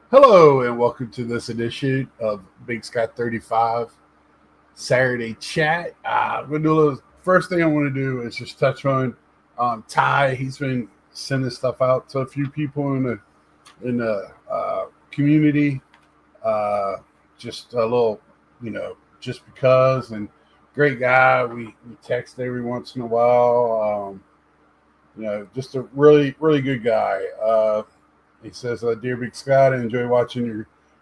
Hello and welcome to this edition of Big Scott 35 Saturday Chat. I'm gonna do a little. First thing I want to do is just touch on Ty. He's been sending stuff out to a few people in the community. Uh, just a little, just because and great guy. We text every once in a while. Just a really good guy. He says, "Dear Big Scott, I enjoy watching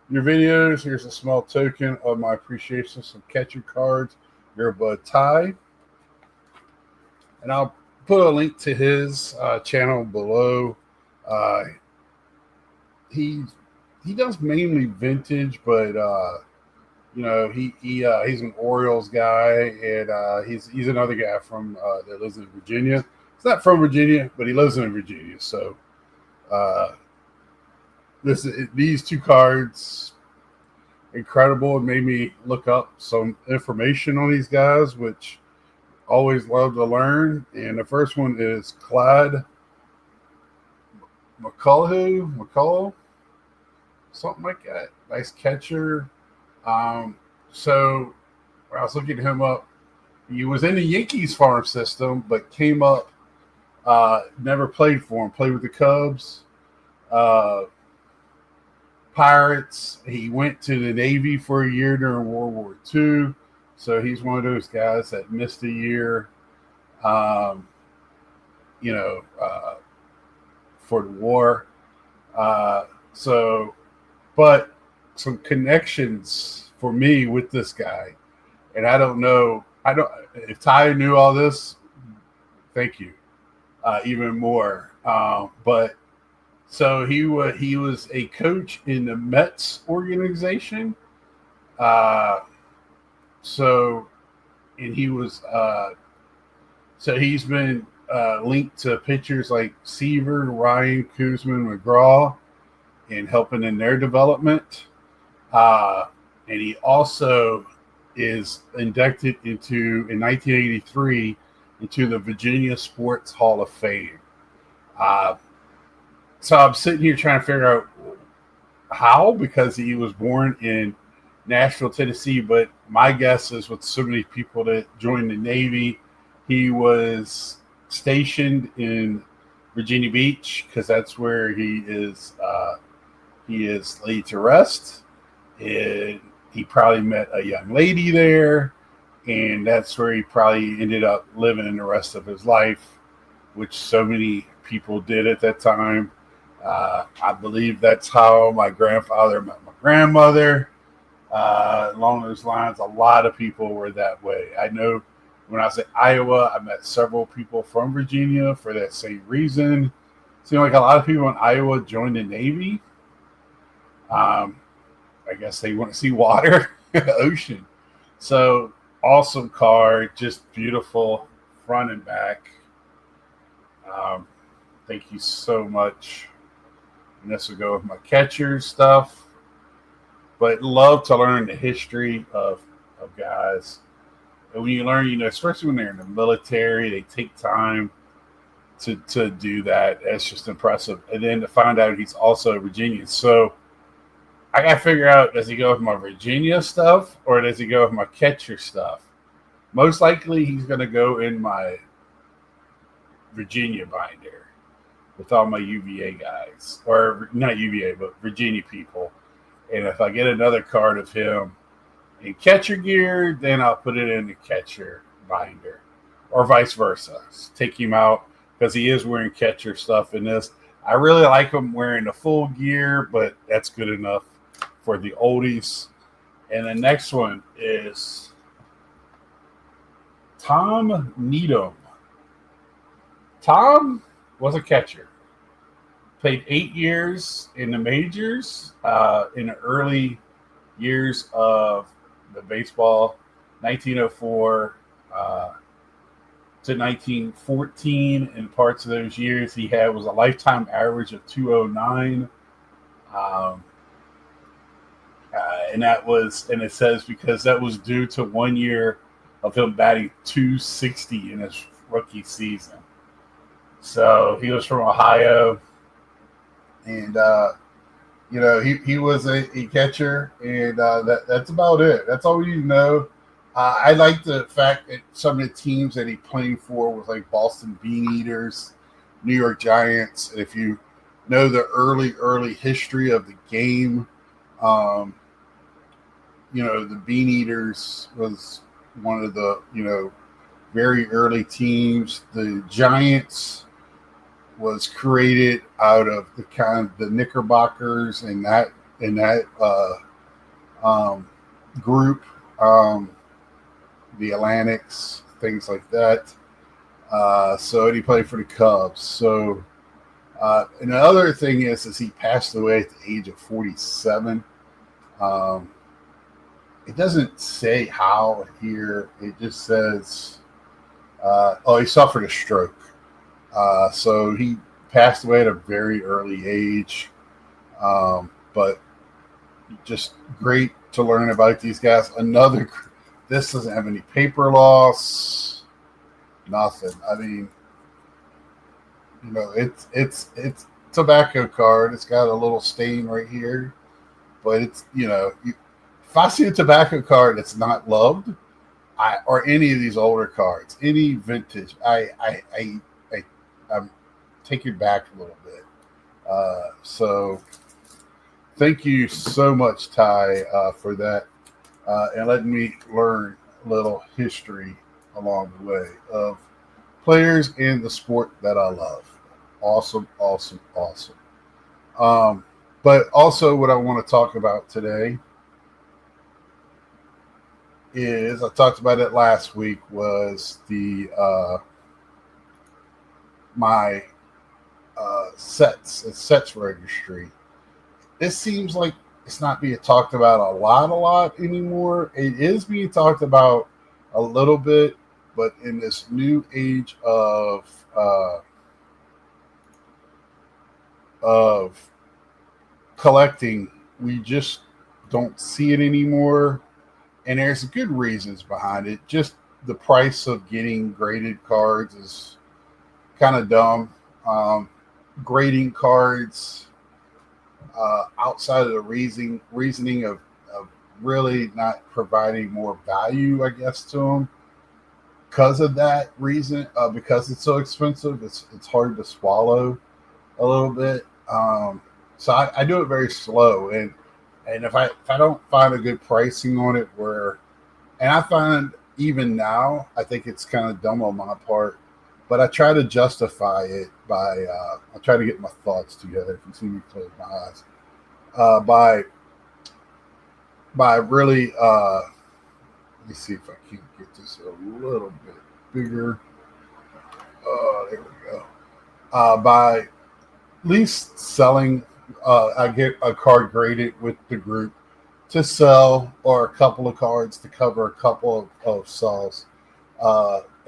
your videos. Here's a small token of my appreciation. Some catcher cards. Your bud Ty, and I'll put a link to his channel below. Uh, he he does mainly vintage, but he's an Orioles guy, and he's another guy from that lives in Virginia. He's not from Virginia, but he lives in Virginia. So uh, these two cards incredible. It made me look up some information on these guys, which always love to learn. And the first one is Clyde McCullough, something like that. Nice catcher. So when I was looking him up, he was in the Yankees farm system, but came up, never played for him, played with the Cubs. Uh, Pirates. He went to the Navy for a year during World War II. So he's one of those guys that missed a year, um, you know, uh, for the war. So, but some connections for me with this guy. And I don't know, if Ty knew all this, thank you, even more. But so he was a coach in the Mets organization. Uh, so and he was so he's been linked to pitchers like Seaver, Ryan, Kuzman, McGraw, and helping in their development. Uh, and he also is inducted in 1983 into the Virginia Sports Hall of Fame. Uh, so I'm sitting here trying to figure out how, because he was born in Nashville, Tennessee. But my guess is, with so many people that joined the Navy, he was stationed in Virginia Beach because that's where he is. He is laid to rest, and he probably met a young lady there, and that's where he probably ended up living the rest of his life, which so many people did at that time. I believe that's how my grandfather met my grandmother. Along those lines, a lot of people were that way. I know when I was in Iowa, I met several people from Virginia for that same reason. Seemed like a lot of people in Iowa joined the Navy. Um, I guess they want to see water, ocean. So awesome car, just beautiful front and back. Um, Thank you so much. And this will go with my catcher stuff. But love to learn the history of guys. And when you learn, especially when they're in the military, they take time to do that. That's just impressive. And then to find out he's also a Virginian. So I got to figure out, does he go with my Virginia stuff or does he go with my catcher stuff? Most likely he's going to go in my Virginia binder with all my UVA guys, or not UVA, but Virginia people. And if I get another card of him in catcher gear, then I'll put it in the catcher binder, or vice versa. Take him out because he is wearing catcher stuff in this. I really like him wearing the full gear, but that's good enough for the oldies. And the next one is Tom Needham. Tom was a catcher. Played 8 years in the majors in the early years of the baseball, 1904 to 1914. In parts of those years, he had was a lifetime average of 209. Um, and it says because that was due to 1 year of him batting 260 in his rookie season. So he was from Ohio, and he was a catcher, and that's about it. That's all we need to know. I like the fact that some of the teams that he played for was like Boston Bean Eaters, New York Giants. And if you know the early history of the game, um, the Bean Eaters was one of the very early teams. The Giants was created out of the kind of the Knickerbockers and that um, group, um, the Atlantics, things like that. So he played for the Cubs. So and the other thing is he passed away at the age of 47. Um, it doesn't say how here. It just says, he suffered a stroke. So he passed away at a very early age. But just great to learn about these guys. This doesn't have any paper loss, nothing. I mean, it's tobacco card. It's got a little stain right here, but if I see a tobacco card that's not loved, or any of these older cards, any vintage, I'm taking back a little bit. So thank you so much, Ty, for that, and letting me learn a little history along the way of players in the sport that I love. Awesome, awesome, awesome. Um, but also, what I want to talk about today is I talked about it last week was the my sets registry. This seems like it's not being talked about a lot anymore. It is being talked about a little bit, but in this new age of collecting, we just don't see it anymore, and there's good reasons behind it. Just the price of getting graded cards is kind of dumb. Um, Grading cards outside of the reasoning of really not providing more value, I guess, to them because of that reason. Because it's so expensive, it's hard to swallow a little bit. So I do it very slow, and if I don't find a good pricing on it, and I find even now, I think it's kind of dumb on my part, but I try to justify it by I try to get my thoughts together. If you see me close my eyes, by really let me see if I can get this a little bit bigger. There we go. By at least selling, I get a card graded with the group to sell, or a couple of cards to cover a couple of sells,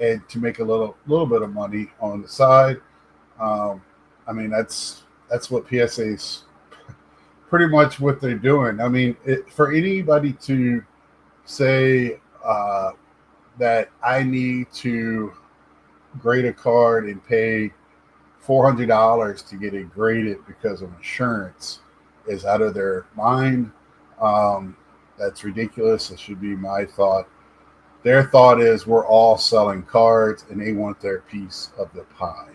and to make a little bit of money on the side. Um, I mean, that's what PSA's pretty much what they're doing. I mean, for anybody to say that I need to grade a card and pay $400 to get it graded because of insurance is out of their mind. Um, that's ridiculous. It should be my thought. Their thought is we're all selling cards and they want their piece of the pie.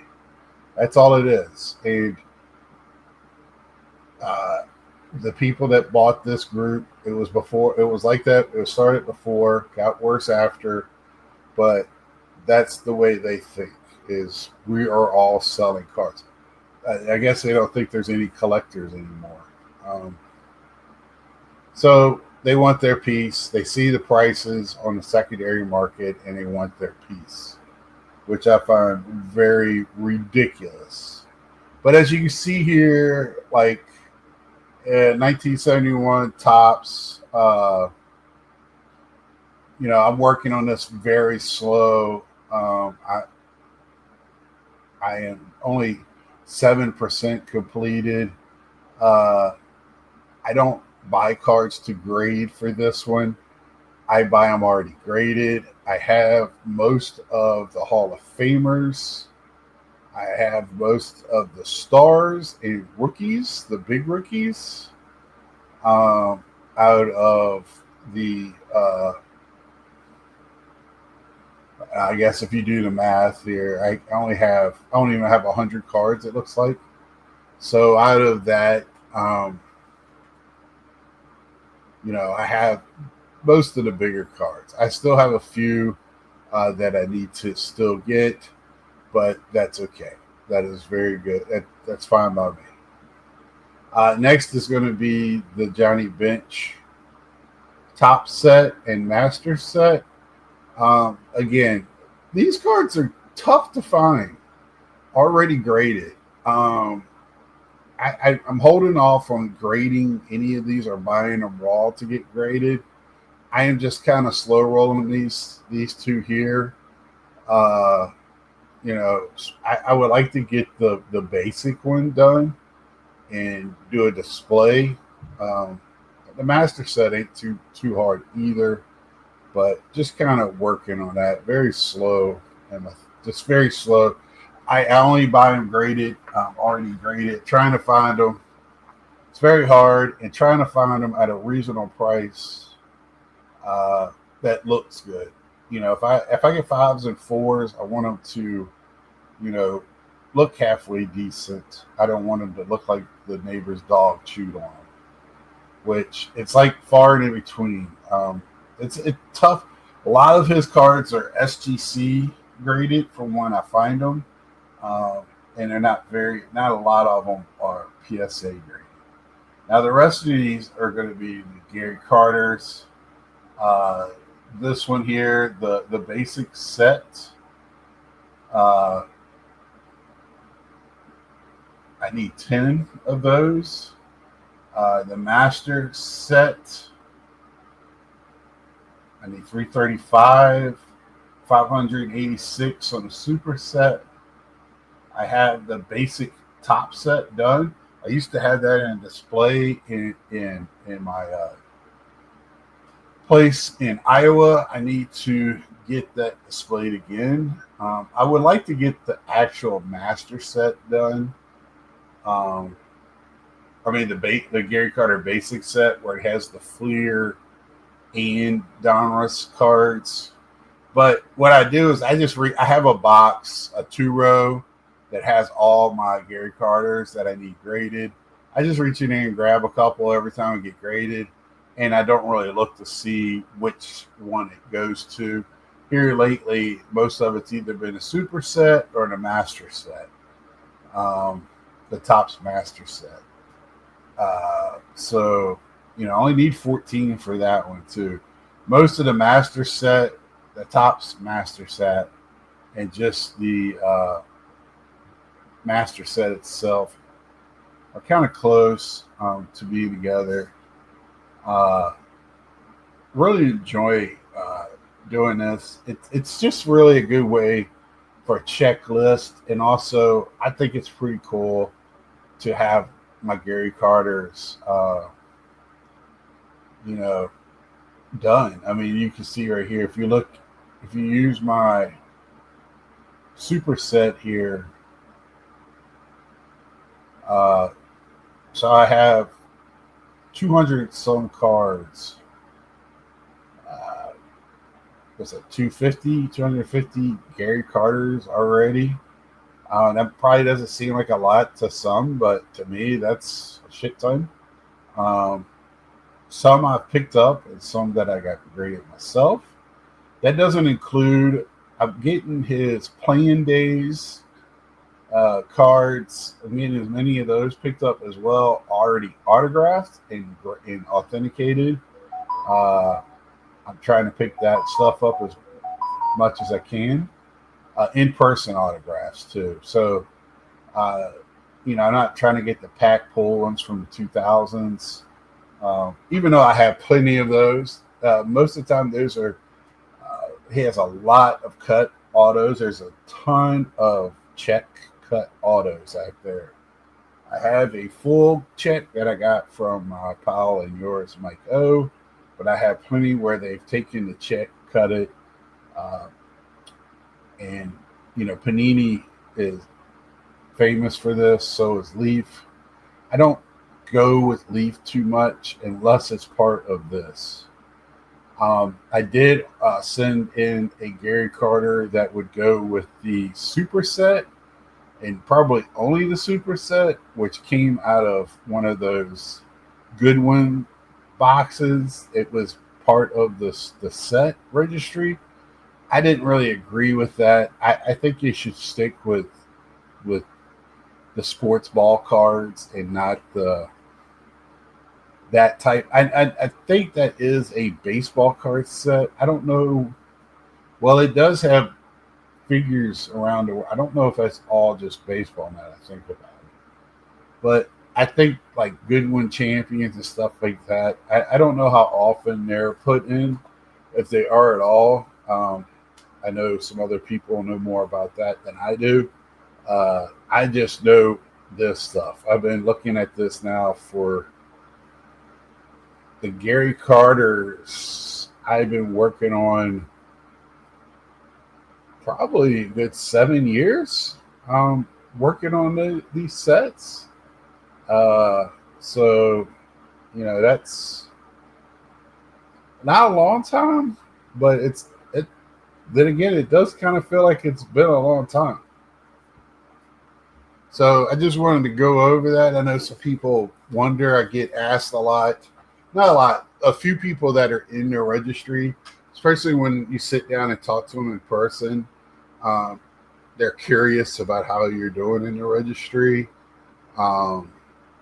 That's all it is. And uh, the people that bought this group, it was like that. It was started before, got worse after, but that's the way they think is we are all selling cards. I guess they don't think there's any collectors anymore. Um, so they want their piece. They see the prices on the secondary market and they want their piece, which I find very ridiculous. But as you can see here, like 1971 tops, I'm working on this very slow. I am only 7% completed. Uh, I don't buy cards to grade for this one. I buy them already graded. I have most of the Hall of Famers. I have most of the stars and rookies, the big rookies. um, out of the. I guess if you do the math here, I don't even have 100 cards. It looks like so. Out of that, um, I have most of the bigger cards. I still have a few that I need to still get, but that's okay. That is very good. That's fine by me. Next is going to be the Johnny Bench top set and master set. Again, these cards are tough to find, already graded. Um, I'm holding off on grading any of these or buying them raw to get graded. I am just kind of slow rolling these two here. Uh, I would like to get the basic one done and do a display. Um, the master set ain't too hard either, but just kind of working on that. Very slow and just very slow. I only buy them graded, already graded. Trying to find them, it's very hard, and trying to find them at a reasonable price uh, that looks good. If I get fives and fours, I want them to you know look halfway decent. I don't want them to look like the neighbor's dog chewed on them, which it's like far and in between. It's tough. A lot of his cards are SGC graded from when I find them, um, and they're not a lot of them are PSA graded. Now the rest of these are going to be the Gary Carter's. Uh, this one here, the basic set. Uh, I need 10 of those. The master set, I need 335, 586 on the super set. I have the basic top set done. I used to have that in display in my place in Iowa. I need to get that displayed again. I would like to get the actual master set done. Um, the Gary Carter basic set where it has the Fleer and Donruss cards. But what I do is I have a box, a 2 row that has all my Gary Carters that I need graded. I just reach in there and grab a couple every time I get graded, and I don't really look to see which one it goes to. Here lately, most of it's either been a super set or the master set, um, the Topps master set. I only need 14 for that one too. Most of the master set, the Topps master set, and just the master set itself are kind of close to be together. Uh, really enjoy doing this. It's just really a good way for a checklist, and also I think it's pretty cool to have my Gary Carter's, you know, done. I mean, you can see right here if you use my super set here. Uh, so I have 200 some cards. What's it, 250 Gary Carters already? That probably doesn't seem like a lot to some, but to me, that's a shit ton. Um, some I've picked up and some that I got graded myself. That doesn't include, I'm getting his playing days cards. I'm getting as many of those picked up as well, already autographed and authenticated. Uh, I'm trying to pick that stuff up as much as I can. In-person autographs too. So, uh, I'm not trying to get the pack pull ones from the 2000s. Even though I have plenty of those, most of the time those are. He has a lot of cut autos. There's a ton of check cut autos out there. I have a full check that I got from my pal and yours, Mike O, but I have plenty where they've taken the check, cut it, uh, and Panini is famous for this. So is Leaf. I don't go with Leaf too much unless it's part of this. I did send in a Gary Carter that would go with the superset, and probably only the superset, which came out of one of those Goodwin boxes. It was part of the set registry. I didn't really agree with that. I think you should stick with the sports ball cards and not the that type. I think that is a baseball card set. I don't know. Well, it does have figures around the. I don't know if that's all just baseball. Now that I think about it, but I think like Goodwin champions and stuff like that. I don't know how often they're put in, if they are at all. I know some other people know more about that than I do. I just know this stuff. I've been looking at this now for the Gary Carters. I've been working on probably a good 7 years, working on these sets. Uh, so, that's not a long time, but it. Then again, it does kind of feel like it's been a long time. So I just wanted to go over that. I know some people wonder. I get asked a lot, not a lot, a few people that are in the registry, especially when you sit down and talk to them in person. Um, they're curious about how you're doing in the registry. Um,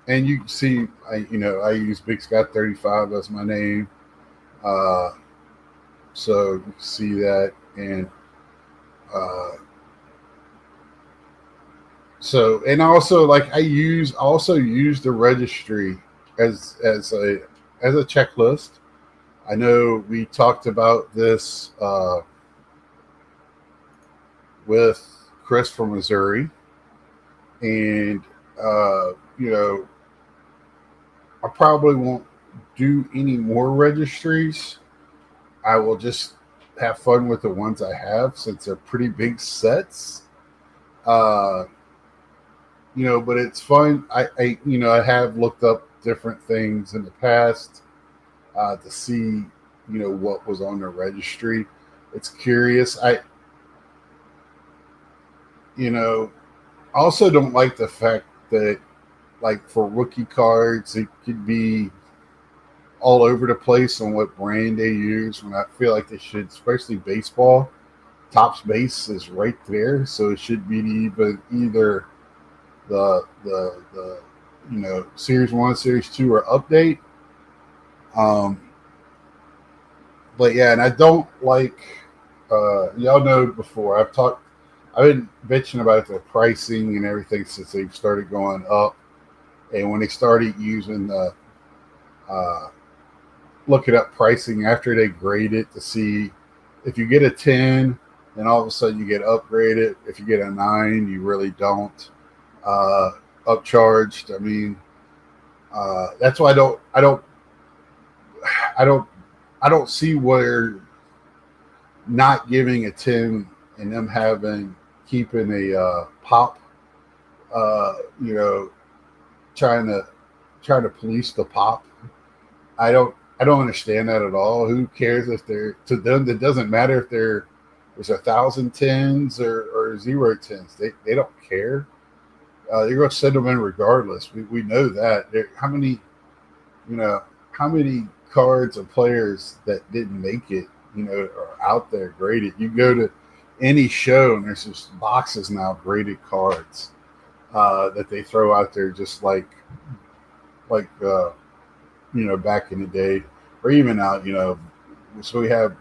and you can see, I use Big Scott 35 as my name. Uh, so you can see that. And uh, so, and also like also use the registry as a checklist. I know we talked about this with Chris from Missouri, and uh, you know, I probably won't do any more registries. I will just have fun with the ones I have since they're pretty big sets. Uh, but it's fun. I have looked up different things in the past to see, what was on the registry. It's curious. You know, also don't like the fact that, like, for rookie cards, it could be all over the place on what brand they use. When I feel like they should, especially baseball, Topps base is right there, so it should be either the Series One, Series Two, or update. Um, but yeah, and I don't like. Y'all know before I've been bitching about the pricing and everything since they started going up, and when they started using the uh, looking up pricing after they grade it to see if you get a 10, then all of a sudden you get upgraded. If you get a 9, you really don't. Upcharged. I mean, that's why I don't, I don't see where not giving a 10 and them keeping a pop, uh, you know, trying to police the pop. I don't understand that at all. Who cares if they're to them? It doesn't matter if there's 1,000 tens or 0 tens. They don't care. They're going to send them in regardless. We know that. You know how many cards of players that didn't make it, are out there graded. You go to any show and there's just boxes now of graded cards that they throw out there, just like back in the day, or even out. So we have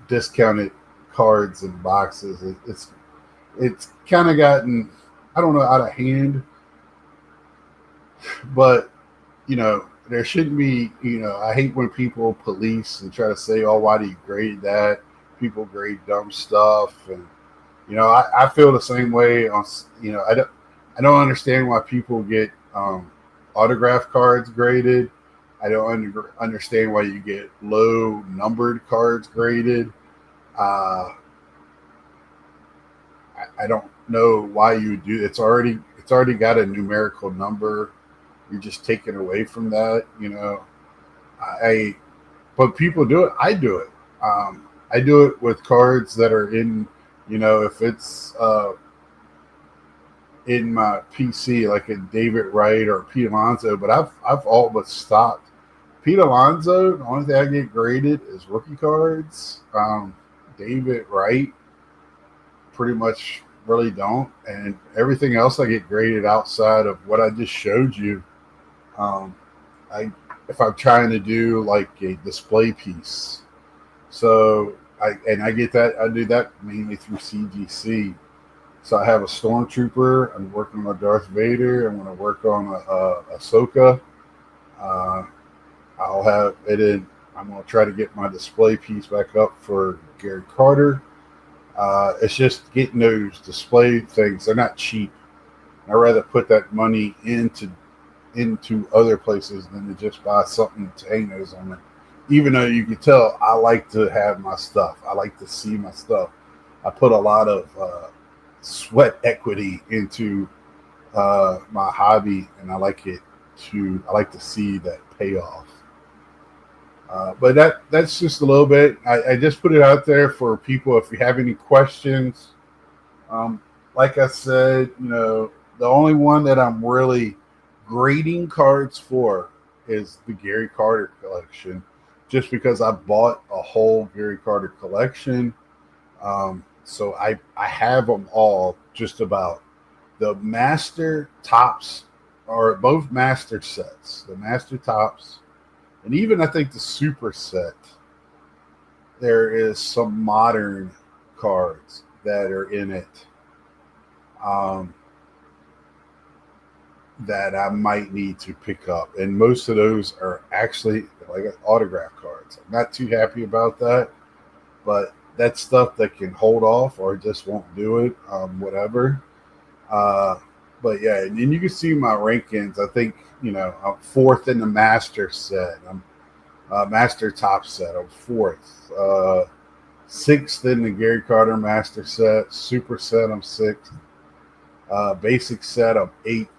discounted cards and boxes. It's kind of gotten, I don't know, out of hand, but there shouldn't be. I hate when people police and try to say, "Oh, why do you grade that?" People grade dumb stuff, and I feel the same way. I don't understand why people get autograph cards graded. I don't understand why you get low numbered cards graded. Uh, I don't know why you would do. It's already got a numerical number. you're just taken away from that. I but people do it. I do it. I do it with cards that are in, if it's in my PC, like a David Wright or Pete Alonso. But I've all but stopped. Pete Alonso, the only thing I get graded is rookie cards. David Wright, pretty much really don't, and everything else I get graded outside of what I just showed you. Um, I if I'm trying to do like a display piece, so I get that I do that mainly through CGC. So I have a Stormtrooper. I'm working on a Darth Vader. I'm going to work on a Ahsoka. Uh, I'll have it in. I'm going to try to get my display piece back up for Gary Carter. It's just getting those display things. They're not cheap. I'd rather put that money into other places than to just buy something to hang those on it. Even though you can tell, I like to have my stuff. I like to see my stuff. I put a lot of sweat equity into my hobby, and I like to see that payoff. But that's just a little bit. I just put it out there for people. If you have any questions, um, like I said, the only one that I'm really grading cards for is the Gary Carter collection, just because I bought a whole Gary Carter collection. So I have them all just about. The master tops are both master sets. The master tops, and even I think the super set, there is some modern cards that are in it, um, that I might need to pick up. And most of those are actually like autograph cards. I'm not too happy about that, but that's stuff that can hold off or just won't do it, whatever. Uh, but yeah, and then you can see my rankings. I think, I'm fourth in the master set. I'm master top set. I'm fourth. Sixth in the Gary Carter master set. Super set, I'm sixth. Basic set, I'm eighth.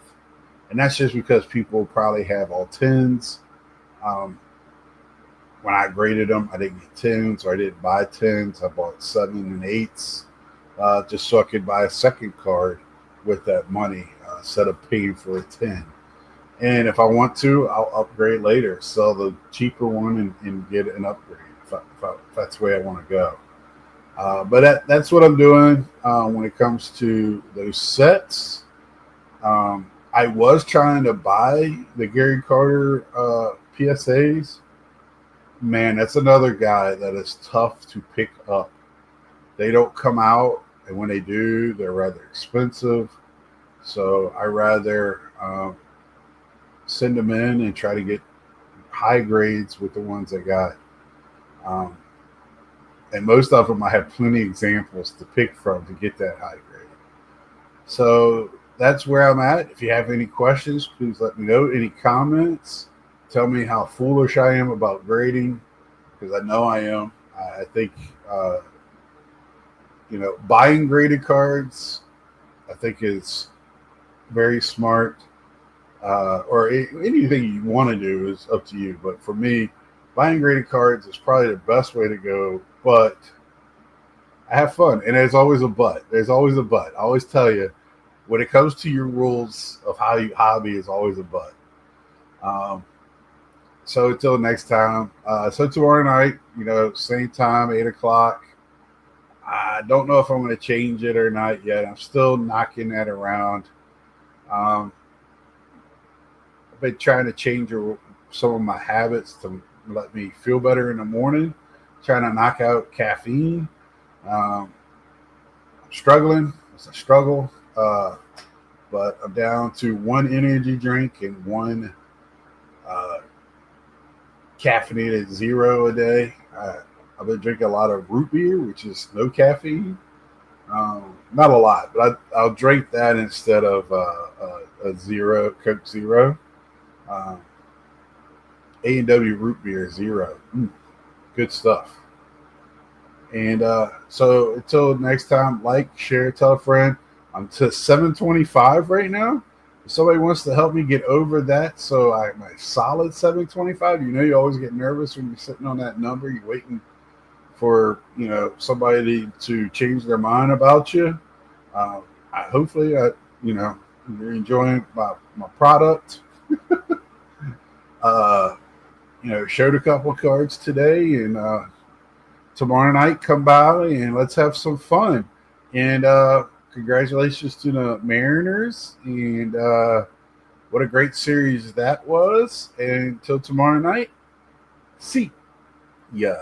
And that's just because people probably have all tens. Um, when I graded them, I didn't get tens, or I didn't buy tens. I bought seven and eights, just so I could buy a second card with that money, instead of paying for a 10. And if I want to, I'll upgrade later, sell the cheaper one, and get an upgrade if that's the way I want to go. But that's what I'm doing when it comes to those sets. I was trying to buy the Gary Carter PSAs. Man, that's another guy that is tough to pick up. They don't come out, and when they do, they're rather expensive. So I rather send them in and try to get high grades with the ones I got. Um, and most of them, I have plenty of examples to pick from to get that high grade. So that's where I'm at. If you have any questions, please let me know. Any comments? Tell me how foolish I am about grading, because I know I am. I think, buying graded cards, I think is very smart. Or anything you want to do is up to you. But for me, buying graded cards is probably the best way to go. But I have fun, and there's always a but. There's always a but. I always tell you, when it comes to your rules of how you hobby, is always a but. So until next time. So tomorrow night, same time, 8 o'clock. I don't know if I'm going to change it or not yet. I'm still knocking that around. I've been trying to change some of my habits to let me feel better in the morning. Trying to knock out caffeine. I'm struggling. It's a struggle. But I'm down to one energy drink and one caffeinated zero a day. I've been drinking a lot of root beer, which is no caffeine. Not a lot, but I'll drink that instead of a zero, Coke Zero. A&W root beer zero. Good stuff. And so until next time, like, share, tell a friend. I'm to 725 right now. somebody wants to help me get over that, so my solid 725. You always get nervous when you're sitting on that number. You're waiting for somebody to change their mind about you. Hopefully, you're enjoying my product. Uh, showed a couple of cards today, and tomorrow night come by and let's have some fun. And congratulations to the Mariners, and what a great series that was. And until tomorrow night, see ya.